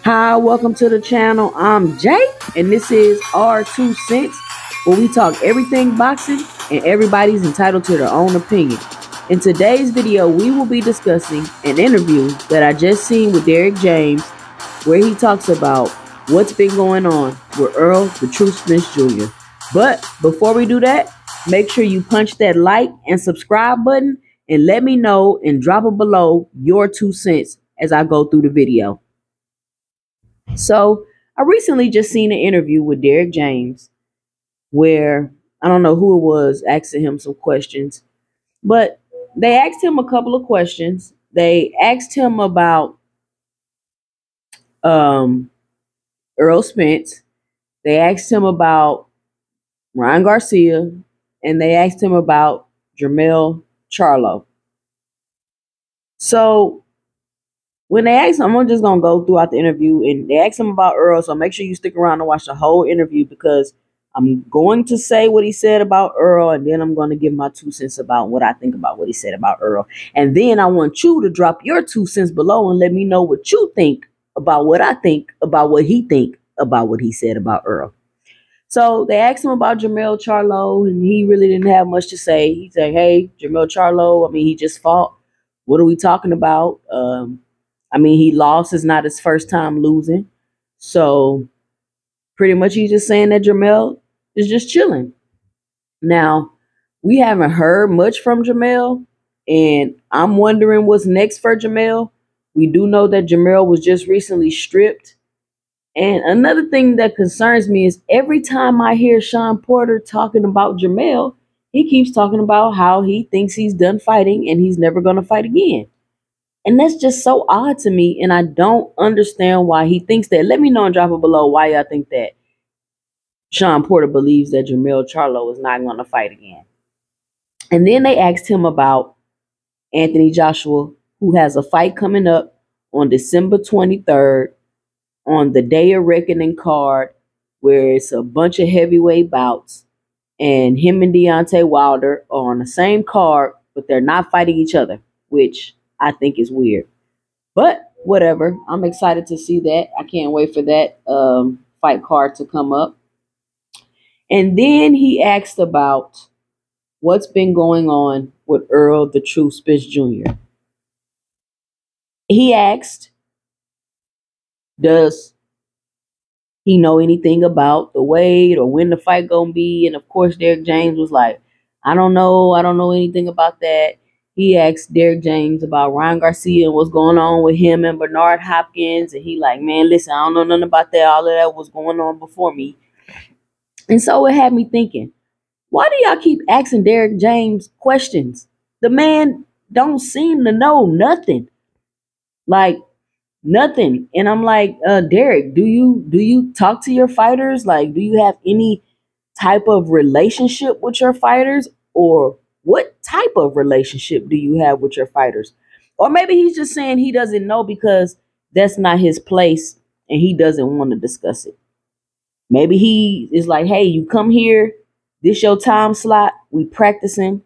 Hi, welcome to the channel. I'm Jay, and this is our 2 cents, where we talk everything boxing, and everybody's entitled to their own opinion. In today's video, we will be discussing an interview that I just seen with Derrick James, where he talks about what's been going on with Errol, the True Spence Jr. But before we do that, make sure you punch that like and subscribe button, and let me know and drop it below your 2 cents as I go through the video. So I recently just seen an interview with Derrick James where I don't know who it was asking him some questions, but they asked him a couple of questions. They asked him about um, Errol Spence. They asked him about Ryan Garcia, and they asked him about Jermell Charlo. So when they asked him, I'm just gonna go throughout the interview, and they asked him about Earl. So make sure you stick around and watch the whole interview, because I'm going to say what he said about Earl, and then I'm going to give my 2 cents about what I think about what he said about Earl. And then I want you to drop your 2 cents below and let me know what you think about what I think about what he think about what he said about Earl. So they asked him about Jermell Charlo, and he really didn't have much to say. He said, "Hey, Jermell Charlo, I mean, he just fought. What are we talking about? I mean, he lost. It's not his first time losing. So pretty much he's just saying that Jermell is just chilling." Now, we haven't heard much from Jermell, and I'm wondering what's next for Jermell. We do know that Jermell was just recently stripped. And another thing that concerns me is every time I hear Sean Porter talking about Jermell, he keeps talking about how he thinks he's done fighting and he's never going to fight again. And that's just so odd to me, and I don't understand why he thinks that. Let me know and drop it below why y'all think that Sean Porter believes that Jermell Charlo is not going to fight again. And then they asked him about Anthony Joshua, who has a fight coming up on December 23rd on the Day of Reckoning card, where it's a bunch of heavyweight bouts, and him and Deontay Wilder are on the same card, but they're not fighting each other, which I think is weird. But whatever, I'm excited to see that. I can't wait for that fight card to come up. And then he asked about what's been going on with Errol, the True Spence Jr. He asked, does he know anything about the weight or when the fight gonna be? And of course, Derrick James was like, I don't know anything about that. He asked Derrick James about Ryan Garcia and what's going on with him and Bernard Hopkins. And he like, man, listen, I don't know nothing about that. All of that was going on before me. And so it had me thinking, why do y'all keep asking Derrick James questions? The man don't seem to know nothing. Like, nothing. And I'm like, Derrick, do you talk to your fighters? Like, do you have any type of relationship with your fighters? Or what type of relationship do you have with your fighters? Or maybe he's just saying he doesn't know because that's not his place and he doesn't want to discuss it. Maybe he is like, hey, you come here, this your time slot, we practicing.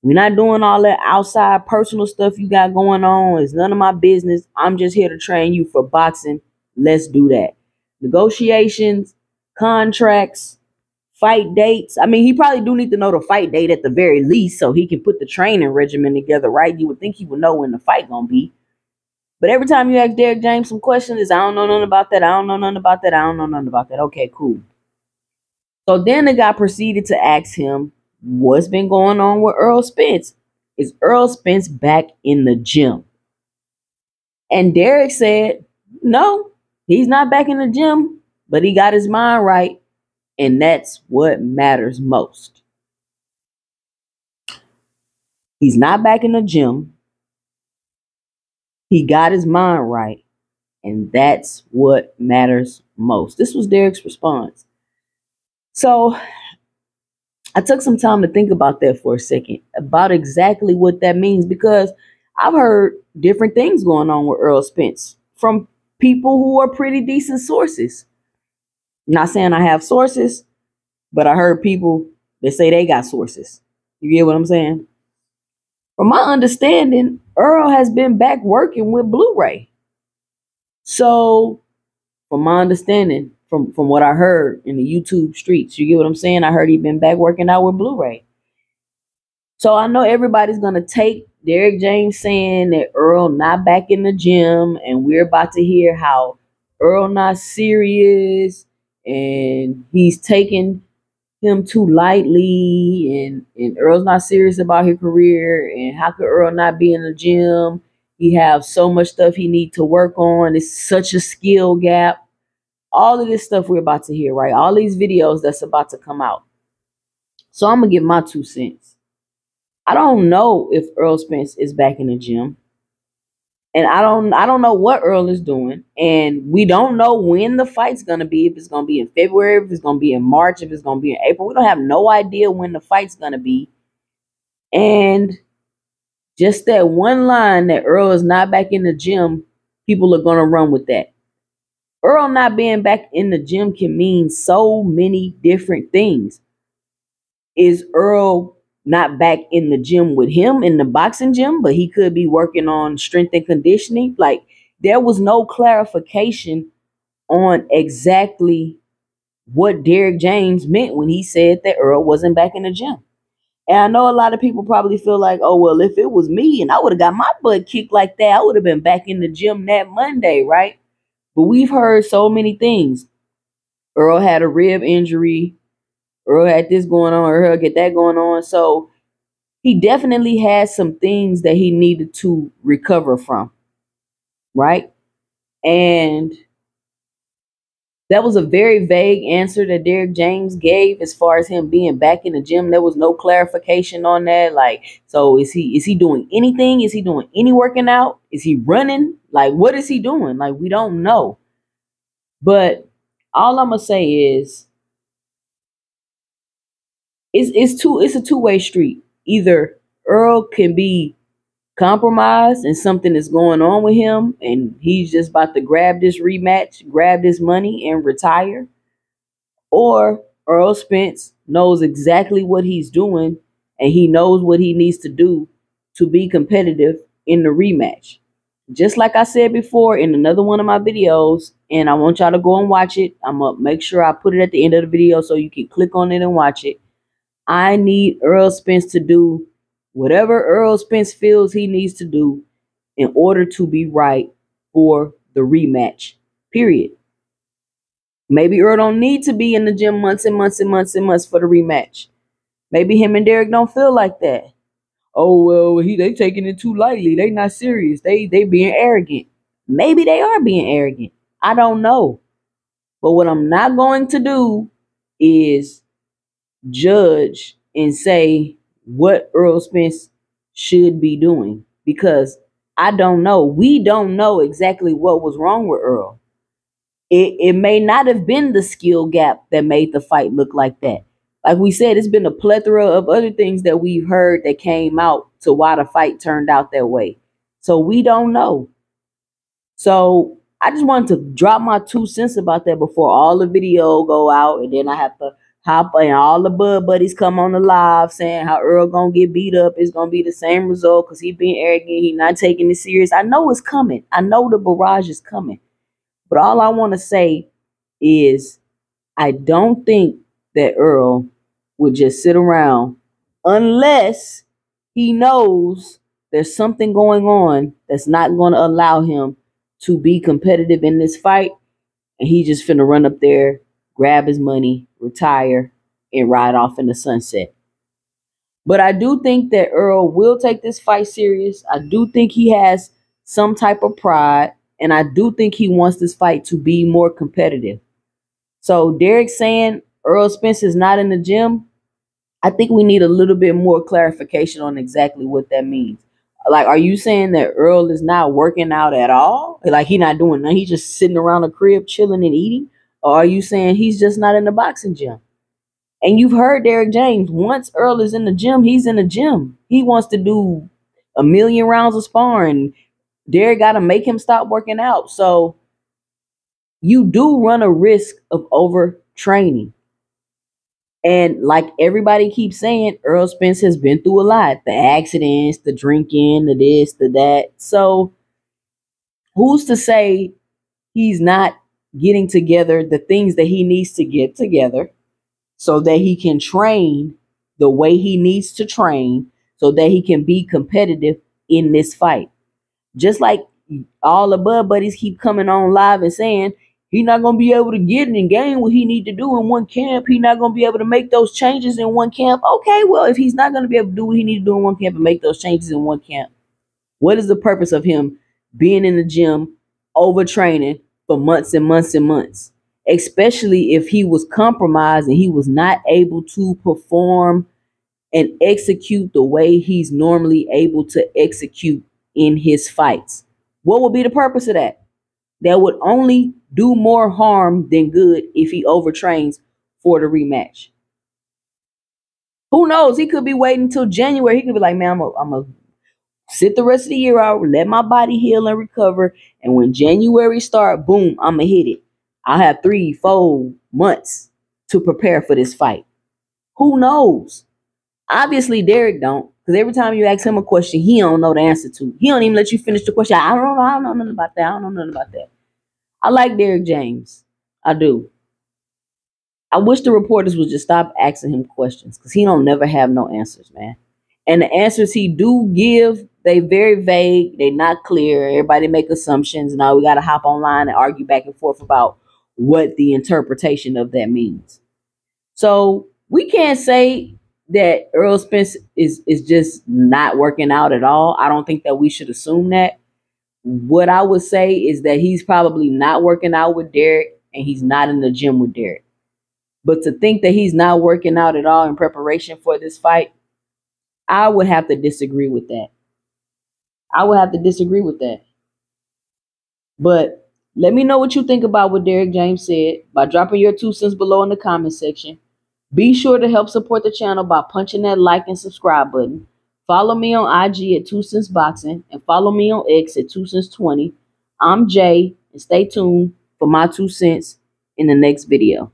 We're not doing all that outside personal stuff you got going on. It's none of my business. I'm just here to train you for boxing. Let's do that. Negotiations, contracts, fight dates. I mean, he probably do need to know the fight date at the very least so he can put the training regimen together, right? You would think he would know when the fight gonna be. But every time you ask Derrick James some questions, I don't know nothing about that. I don't know nothing about that. I don't know nothing about that. Okay, cool. So then the guy proceeded to ask him, what's been going on with Errol Spence? Is Errol Spence back in the gym? And Derrick said, no, he's not back in the gym, but he got his mind right. And that's what matters most. He's not back in the gym. He got his mind right. And that's what matters most. This was Derrick's response. So I took some time to think about that for a second, about exactly what that means, because I've heard different things going on with Errol Spence from people who are pretty decent sources. Not saying I have sources, but I heard people that say they got sources. You get what I'm saying? From my understanding, Errol has been back working with Blu-ray. So, from my understanding, from what I heard in the YouTube streets, you get what I'm saying? I heard he been back working out with Blu-ray. So I know everybody's gonna take Derek James saying that Earl not back in the gym, and we're about to hear how Earl not serious and he's taking him too lightly, and Earl's not serious about his career, and how could Earl not be in the gym? He have so much stuff he need to work on. It's such a skill gap. All of this stuff we're about to hear, right? All these videos that's about to come out. So I'm gonna give my 2 cents. I don't know if Earl Spence is back in the gym. And I don't know what Earl is doing. And we don't know when the fight's gonna be, if it's gonna be in February, if it's gonna be in March, if it's gonna be in April. We don't have no idea when the fight's gonna be. And just that one line that Earl is not back in the gym, people are gonna run with that. Earl not being back in the gym can mean so many different things. Is Earl not back in the gym with him in the boxing gym, but he could be working on strength and conditioning? Like, there was no clarification on exactly what Derek James meant when he said that Earl wasn't back in the gym. And I know a lot of people probably feel like, oh, well, if it was me and I would have got my butt kicked like that, I would have been back in the gym that Monday, right? But we've heard so many things. Earl had a rib injury. Earl had this going on. Earl get that going on. So he definitely had some things that he needed to recover from, right? And that was a very vague answer that Derek James gave as far as him being back in the gym. There was no clarification on that. Like, so is he doing anything? Is he doing any working out? Is he running? Like, what is he doing? Like, we don't know. But all I'm gonna say is it's a two-way street. Either Earl can be compromised and something is going on with him and he's just about to grab this rematch, grab this money and retire, or Earl Spence knows exactly what he's doing and he knows what he needs to do to be competitive in the rematch. Just like I said before in another one of my videos, and I want y'all to go and watch it. I'm going to make sure I put it at the end of the video so you can click on it and watch it. I need Errol Spence to do whatever Errol Spence feels he needs to do in order to be right for the rematch, period. Maybe Errol don't need to be in the gym months and months and months and months for the rematch. Maybe him and Derek don't feel like that. Oh, well, they taking it too lightly. They not serious. They being arrogant. Maybe they are being arrogant. I don't know. But what I'm not going to do is judge and say what Earl Spence should be doing, because I don't know. We don't know exactly what was wrong with Earl. It may not have been the skill gap that made the fight look like that. Like we said, it's been a plethora of other things that we've heard that came out to why the fight turned out that way. So we don't know. So I just wanted to drop my 2 cents about that before all the video go out, and then I have to hop and all the Bud buddies come on the live saying how Earl gonna get beat up. It's gonna be the same result because he being arrogant. He not taking it serious. I know it's coming. I know the barrage is coming. But all I want to say is I don't think that Earl would just sit around unless he knows there's something going on that's not going to allow him to be competitive in this fight. And he just finna run up there, grab his money, retire, and ride off in the sunset. But I do think that Earl will take this fight serious. I do think he has some type of pride. And I do think he wants this fight to be more competitive. So Derek saying Earl Spence is not in the gym, I think we need a little bit more clarification on exactly what that means. Like, are you saying that Earl is not working out at all? Like, he not doing nothing. He's just sitting around the crib chilling and eating? Or are you saying he's just not in the boxing gym? And you've heard Derek James. Once Earl is in the gym, he's in the gym. He wants to do a million rounds of sparring. Derek got to make him stop working out. So you do run a risk of overtraining. And like everybody keeps saying, Earl Spence has been through a lot. The accidents, the drinking, the this, the that. So who's to say he's not getting together the things that he needs to get together so that he can train the way he needs to train so that he can be competitive in this fight. Just like all the Bud buddies keep coming on live and saying he's not gonna be able to get and gain what he need to do in one camp. He's not gonna be able to make those changes in one camp. Okay, well, if he's not gonna be able to do what he need to do in one camp and make those changes in one camp, what is the purpose of him being in the gym, overtraining for months and months and months? Especially if he was compromised and he was not able to perform and execute the way he's normally able to execute in his fights. What would be the purpose of that? That would only do more harm than good if he overtrains for the rematch. Who knows? He could be waiting until January. He could be like, man, I'm going to sit the rest of the year out, let my body heal and recover. And when January start, boom, I'm going to hit it. I'll have 3-4 months to prepare for this fight. Who knows? Obviously, Derek don't. Because every time you ask him a question, he don't know the answer to. He don't even let you finish the question. I don't know nothing about that. I don't know nothing about that. I like Derek James. I do. I wish the reporters would just stop asking him questions because he don't never have no answers, man. And the answers he do give, they very vague. They not clear. Everybody make assumptions. Now we got to hop online and argue back and forth about what the interpretation of that means. So we can't say that Errol Spence is just not working out at all. I don't think that we should assume that. What I would say is that he's probably not working out with Derek and he's not in the gym with Derek. But to think that he's not working out at all in preparation for this fight, I would have to disagree with that. I would have to disagree with that. But let me know what you think about what Derek James said by dropping your 2 cents below in the comment section. Be sure to help support the channel by punching that like and subscribe button. Follow me on IG at 2 Cents Boxing and follow me on X at 2 Cents 20. I'm Jay, and stay tuned for my 2 cents in the next video.